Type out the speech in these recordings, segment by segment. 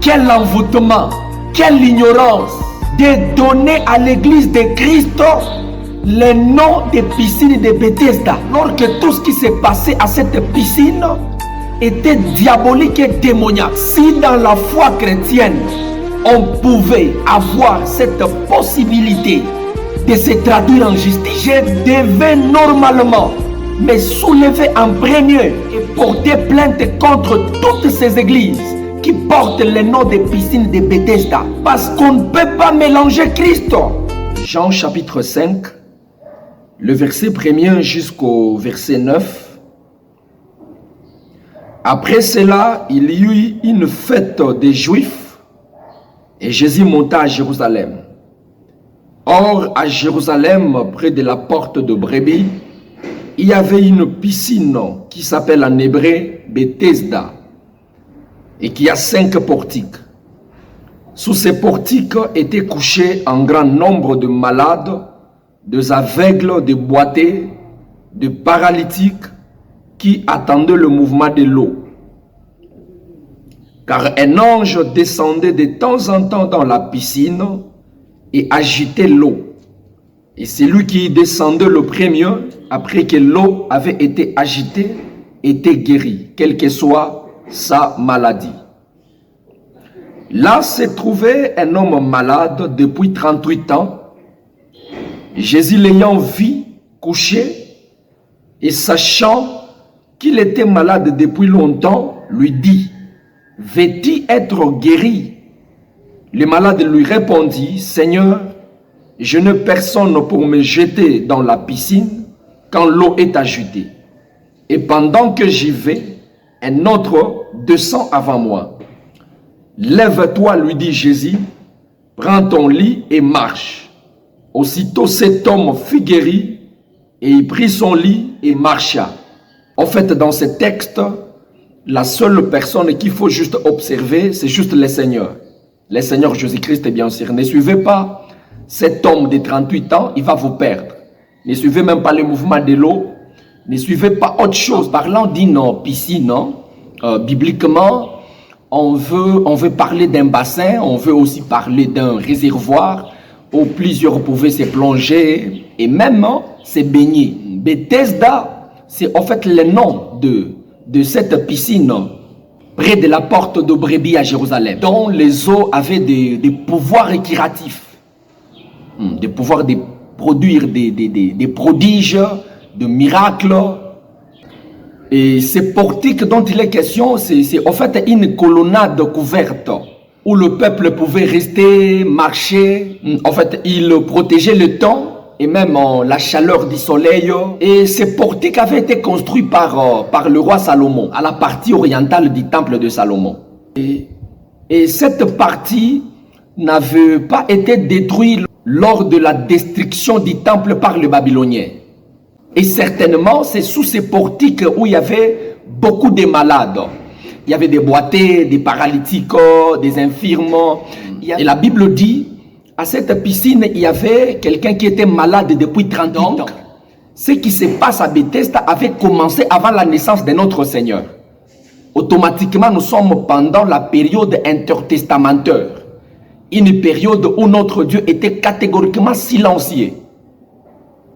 quel envoûtement, quelle ignorance de donner à l'église de Christ le nom des piscines de Bethesda, alors que tout ce qui s'est passé à cette piscine était diabolique et démoniaque. Si dans la foi chrétienne, on pouvait avoir cette possibilité de se traduire en justice, je devais normalement me soulever en premier et porter plainte contre toutes ces églises qui portent le nom des piscines de Bethesda, parce qu'on ne peut pas mélanger Christ. Jean chapitre 5, le verset 1er jusqu'au verset 9. Après cela, il y eut une fête des Juifs et Jésus monta à Jérusalem. Or, à Jérusalem, près de la porte de Brebis, il y avait une piscine qui s'appelle en hébreu Bethesda et qui a 5 portiques. Sous ces portiques étaient couchés un grand nombre de malades, des aveugles, des boités, des paralytiques qui attendaient le mouvement de l'eau. Car un ange descendait de temps en temps dans la piscine et agitait l'eau. Et celui qui descendait le premier, après que l'eau avait été agitée, était guéri, quelle que soit sa maladie. Là se trouvait un homme malade depuis 38 ans. Jésus l'ayant vu couché et sachant qu'il était malade depuis longtemps, lui dit: « Veux-tu être guéri ?» Le malade lui répondit: « Seigneur, je n'ai personne pour me jeter dans la piscine quand l'eau est agitée. Et pendant que j'y vais, un autre descend avant moi. Lève-toi, lui dit Jésus, prends ton lit et marche. Aussitôt cet homme fut guéri et il prit son lit et marcha. » En fait, dans ce texte, la seule personne qu'il faut juste observer, c'est juste le Seigneur. Le Seigneur Jésus-Christ, bien sûr. Ne suivez pas cet homme de 38 ans, il va vous perdre. Ne suivez même pas le mouvement de l'eau. Ne suivez pas autre chose. Parlant d'une piscine, bibliquement, on veut parler d'un bassin, on veut aussi parler d'un réservoir où plusieurs pouvaient se plonger et même se baigner. Bethesda, c'est en fait le nom de cette piscine près de la porte de Brebis à Jérusalem, dont les eaux avaient des pouvoirs curatifs, des pouvoirs de produire des prodiges, des miracles. Et ces portiques dont il est question, c'est en fait une colonnade couverte où le peuple pouvait rester, marcher. En fait, il protégeait le temps et même la chaleur du soleil. Et ces portiques avaient été construits par le roi Salomon, à la partie orientale du temple de Salomon. Et cette partie n'avait pas été détruite lors de la destruction du temple par les Babyloniens. Et certainement, c'est sous ces portiques où il y avait beaucoup de malades. Il y avait des boités, des paralytiques, des infirmes. Et la Bible dit, à cette piscine, il y avait quelqu'un qui était malade depuis 30 ans. Donc, ce qui se passe à Bethesda avait commencé avant la naissance de notre Seigneur. Automatiquement, nous sommes pendant la période intertestamentaire. Une période où notre Dieu était catégoriquement silencieux.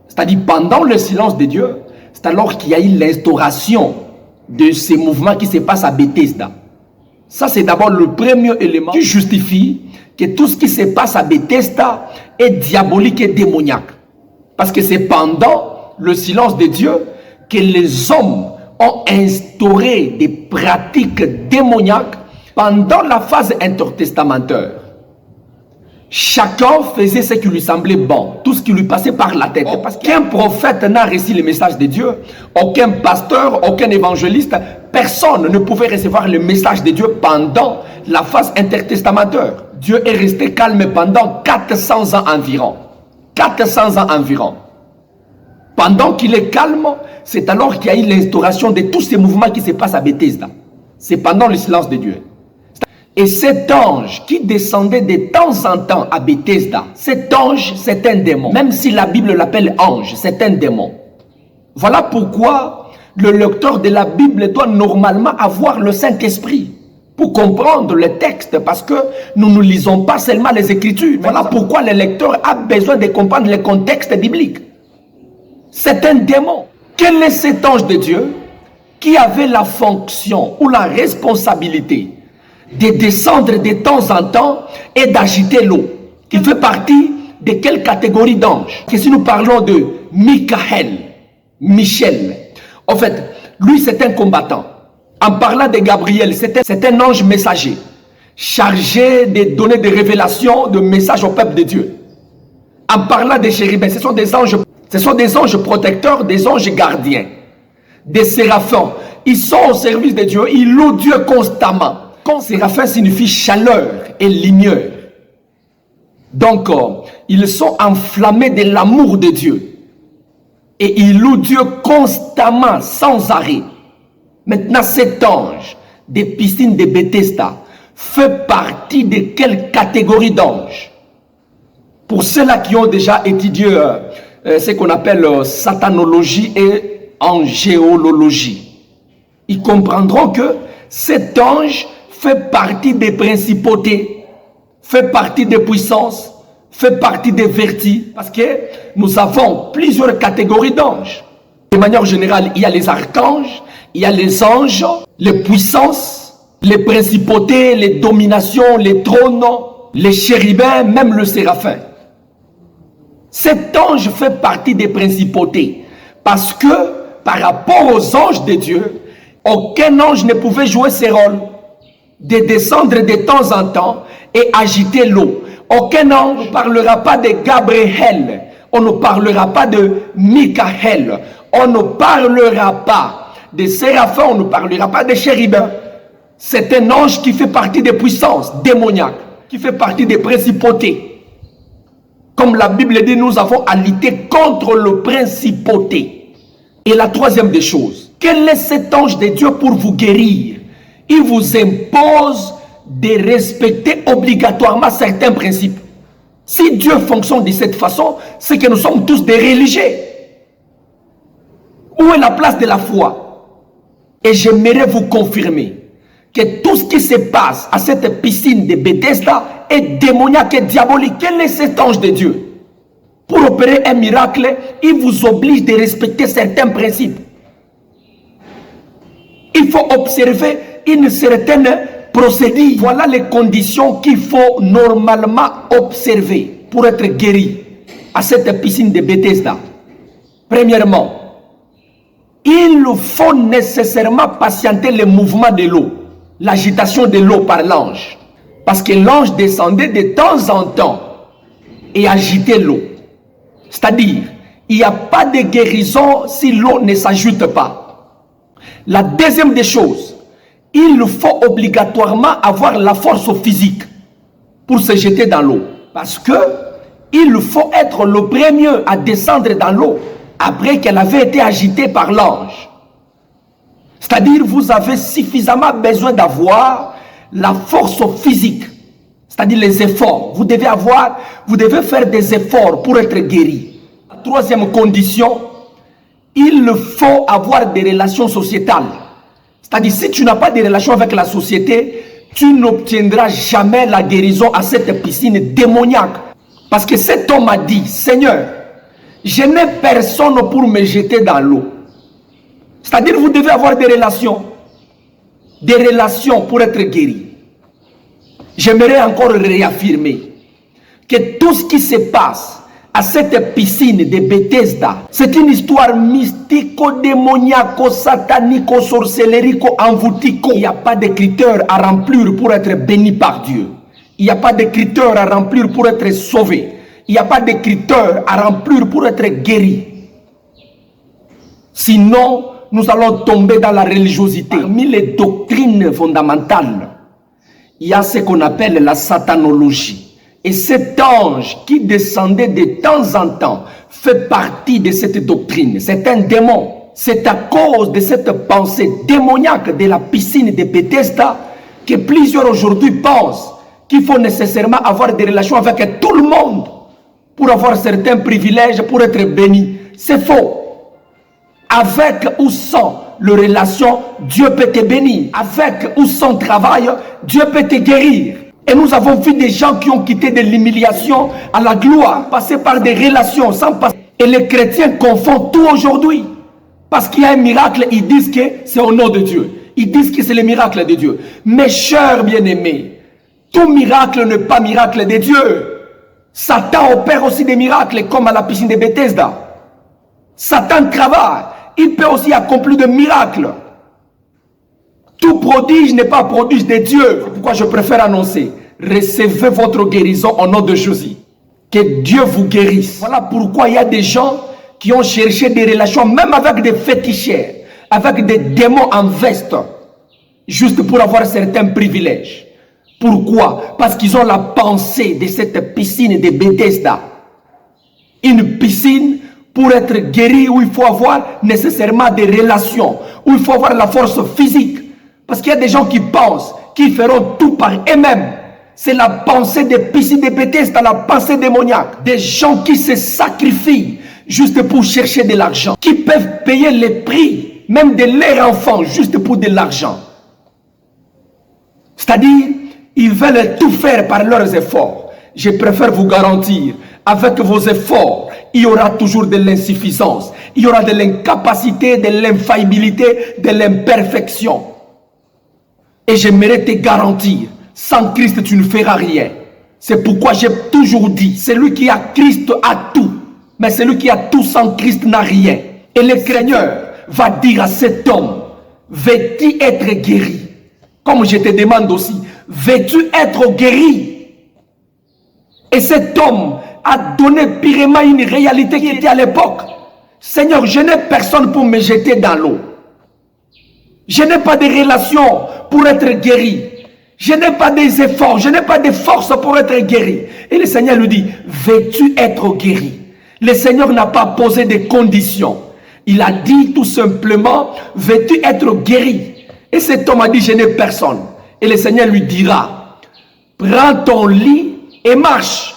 C'est-à-dire, pendant le silence de Dieu, c'est alors qu'il y a eu l'instauration de ces mouvements qui se passent à Bethesda. Ça, c'est d'abord le premier élément qui justifie que tout ce qui se passe à Bethesda est diabolique et démoniaque. Parce que c'est pendant le silence de Dieu que les hommes ont instauré des pratiques démoniaques pendant la phase intertestamentaire. Chacun faisait ce qui lui semblait bon, tout ce qui lui passait par la tête. Parce qu'aucun prophète n'a reçu le message de Dieu, aucun pasteur, aucun évangéliste, personne ne pouvait recevoir le message de Dieu pendant la phase intertestamentaire. Dieu est resté calme pendant 400 ans environ. 400 ans environ. Pendant qu'il est calme, c'est alors qu'il y a eu l'instauration de tous ces mouvements qui se passent à Bethesda. C'est pendant le silence de Dieu. Et cet ange qui descendait de temps en temps à Bethesda, cet ange, c'est un démon. Même si la Bible l'appelle ange, c'est un démon. Voilà pourquoi le lecteur de la Bible doit normalement avoir le Saint-Esprit. pour comprendre le texte, parce que nous ne lisons pas seulement les Écritures. Voilà pourquoi le lecteur a besoin de comprendre le contexte biblique. C'est un démon. Quel est cet ange de Dieu qui avait la fonction ou la responsabilité de descendre de temps en temps et d'agiter l'eau? Qui fait partie de quelle catégorie d'anges? Que si nous parlons de Michel, en fait, lui c'est un combattant. En parlant de Gabriel, c'est un ange messager, chargé de donner des révélations, de messages au peuple de Dieu. En parlant des chérubins, ce sont des anges protecteurs, des anges gardiens, des séraphins. Ils sont au service de Dieu, ils louent Dieu constamment. Quand séraphin signifie chaleur et lumière. Donc, ils sont enflammés de l'amour de Dieu. Et ils louent Dieu constamment, sans arrêt. Maintenant, cet ange des piscines de Bethesda fait partie de quelle catégorie d'anges? Pour ceux-là qui ont déjà étudié ce qu'on appelle satanologie et angélologie, ils comprendront que cet ange fait partie des principautés, fait partie des puissances, fait partie des vertus, parce que nous avons plusieurs catégories d'anges. De manière générale, il y a les archanges, il y a les anges, les puissances, les principautés, les dominations, les trônes, les chérubins, même le séraphin. Cet ange fait partie des principautés, parce que par rapport aux anges de Dieu, aucun ange ne pouvait jouer ce rôle de descendre de temps en temps et agiter l'eau. Aucun ange ne parlera pas de Gabriel, on ne parlera pas de Michael, on ne parlera pas de séraphins, on ne parlera pas de chérubins. C'est un ange qui fait partie des puissances démoniaques, qui fait partie des principautés. Comme la Bible dit, nous avons à lutter contre le principauté. Et la troisième des choses, quel est cet ange de Dieu pour vous guérir? Il vous impose de respecter obligatoirement certains principes. Si Dieu fonctionne de cette façon, c'est que nous sommes tous des religieux. Où est la place de la foi? Et j'aimerais vous confirmer que tout ce qui se passe à cette piscine de Bethesda est démoniaque et diabolique. Quel est cet ange de Dieu? Pour opérer un miracle, il vous oblige de respecter certains principes. Il faut observer une certaine procédure. Voilà les conditions qu'il faut normalement observer pour être guéri à cette piscine de Bethesda. Premièrement, il faut nécessairement patienter le mouvement de l'eau, l'agitation de l'eau par l'ange. Parce que l'ange descendait de temps en temps et agitait l'eau. C'est-à-dire, il n'y a pas de guérison si l'eau ne s'ajoute pas. La deuxième des choses, il faut obligatoirement avoir la force physique pour se jeter dans l'eau. Parce que il faut être le premier à descendre dans l'eau après qu'elle avait été agitée par l'ange. C'est-à-dire, vous avez suffisamment besoin d'avoir la force physique, c'est-à-dire les efforts. Vous devez faire des efforts pour être guéri. La troisième condition, il faut avoir des relations sociétales. C'est-à-dire, si tu n'as pas de relations avec la société, tu n'obtiendras jamais la guérison à cette piscine démoniaque. Parce que cet homme a dit, Seigneur, je n'ai personne pour me jeter dans l'eau. C'est-à-dire, vous devez avoir des relations pour être guéri. J'aimerais encore réaffirmer que tout ce qui se passe à cette piscine de Bethesda, c'est une histoire mystico-démoniaco-satanico-sorcellerico-envoûtico. Il n'y a pas de critères à remplir pour être béni par Dieu. Il n'y a pas de critères à remplir pour être sauvé. Il n'y a pas de critères à remplir pour être guéri. Sinon, nous allons tomber dans la religiosité. Parmi les doctrines fondamentales, il y a ce qu'on appelle la satanologie. Et cet ange qui descendait de temps en temps fait partie de cette doctrine. C'est un démon. C'est à cause de cette pensée démoniaque de la piscine de Bethesda que plusieurs aujourd'hui pensent qu'il faut nécessairement avoir des relations avec tout le monde pour avoir certains privilèges, pour être béni. C'est faux. avec ou sans leur relation, Dieu peut te bénir. Avec ou sans travail, Dieu peut te guérir. Et nous avons vu des gens qui ont quitté de l'humiliation à la gloire, passé par des relations sans passer. Et les chrétiens confondent tout aujourd'hui. Parce qu'il y a un miracle, ils disent que c'est au nom de Dieu. Ils disent que c'est le miracle de Dieu. Mes chers bien-aimés, tout miracle n'est pas miracle de Dieu. Satan opère aussi des miracles comme à la piscine de Bethesda. Satan travaille. Il peut aussi accomplir des miracles. Tout prodige n'est pas prodige de Dieu. C'est pourquoi je préfère annoncer. Recevez votre guérison au nom de Jésus. Que Dieu vous guérisse. Voilà pourquoi il y a des gens qui ont cherché des relations, même avec des féticheurs, avec des démons en veste, juste pour avoir certains privilèges. Pourquoi? Parce qu'ils ont la pensée de cette piscine de Bethesda. Une piscine pour être guéri où il faut avoir nécessairement des relations, où il faut avoir la force physique. Parce qu'il y a des gens qui pensent qu'ils feront tout par eux-mêmes. C'est la pensée des piscines de Bethesda, la pensée démoniaque. Des gens qui se sacrifient juste pour chercher de l'argent, qui peuvent payer les prix, même de leurs enfants, juste pour de l'argent. C'est-à-dire, ils veulent tout faire par leurs efforts. Je préfère vous garantir, avec vos efforts, il y aura toujours de l'insuffisance, il y aura de l'incapacité, de l'infaillibilité, de l'imperfection. Et j'aimerais te garantir, sans Christ, tu ne feras rien. C'est pourquoi j'ai toujours dit, celui qui a Christ a tout. Mais celui qui a tout sans Christ n'a rien. Et le craigneur va dire à cet homme, veux-tu être guéri? Comme je te demande aussi, veux-tu être guéri? Et cet homme a donné purement une réalité qui était à l'époque. Seigneur, je n'ai personne pour me jeter dans l'eau. Je n'ai pas de relation pour être guéri. Je n'ai pas des efforts, je n'ai pas de force pour être guéri. Et le Seigneur lui dit, veux-tu être guéri? Le Seigneur n'a pas posé de conditions. Il a dit tout simplement, veux-tu être guéri? Et cet homme a dit, je n'ai personne. Et le Seigneur lui dira, prends ton lit et marche.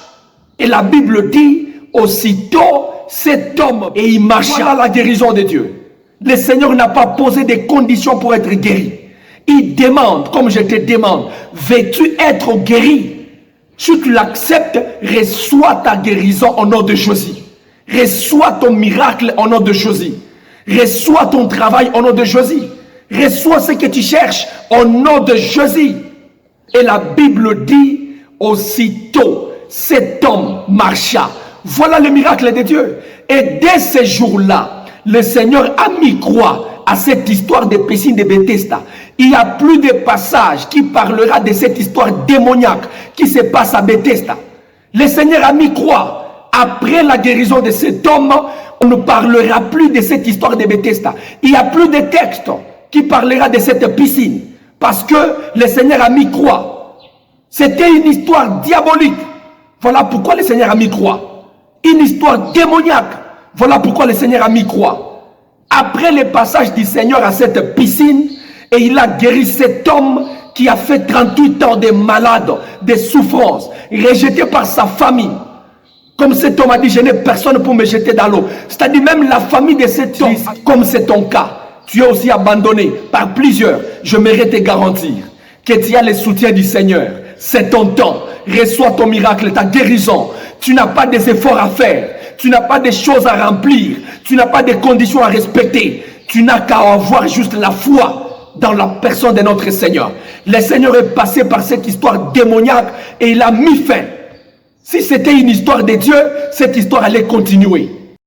Et la Bible dit, aussitôt cet homme, et il marcha à la guérison de Dieu. Le Seigneur n'a pas posé de conditions pour être guéri. Il demande, comme je te demande, veux-tu être guéri? Si tu l'acceptes, reçois ta guérison au nom de Jésus. Reçois ton miracle au nom de Jésus. Reçois ton travail au nom de Jésus. Reçois ce que tu cherches au nom de Jésus. Et la Bible dit, aussitôt, cet homme marcha. Voilà le miracle de Dieu. Et dès ce jour-là, le Seigneur a mis croix à cette histoire de piscine de Bethesda. Il n'y a plus de passage qui parlera de cette histoire démoniaque qui se passe à Bethesda. Le Seigneur a mis croix. Après la guérison de cet homme, on ne parlera plus de cette histoire de Bethesda. Il n'y a plus de texte qui parlera de cette piscine. Parce que le Seigneur a mis croix. C'était une histoire diabolique. Voilà pourquoi le Seigneur a mis croix. Une histoire démoniaque. Voilà pourquoi le Seigneur a mis croix. Après le passage du Seigneur à cette piscine, et il a guéri cet homme qui a fait 38 ans de malade, de souffrance, rejeté par sa famille. Comme cet homme a dit, je n'ai personne pour me jeter dans l'eau. C'est-à-dire même la famille de cet homme, comme c'est ton cas, tu es aussi abandonné par plusieurs. J'aimerais te garantir que tu as le soutien du Seigneur. C'est ton temps. Reçois ton miracle, ta guérison. Tu n'as pas des efforts à faire. Tu n'as pas des choses à remplir. Tu n'as pas des conditions à respecter. Tu n'as qu'à avoir juste la foi dans la personne de notre Seigneur. Le Seigneur est passé par cette histoire démoniaque et il a mis fin. Si c'était une histoire de Dieu, cette histoire allait continuer.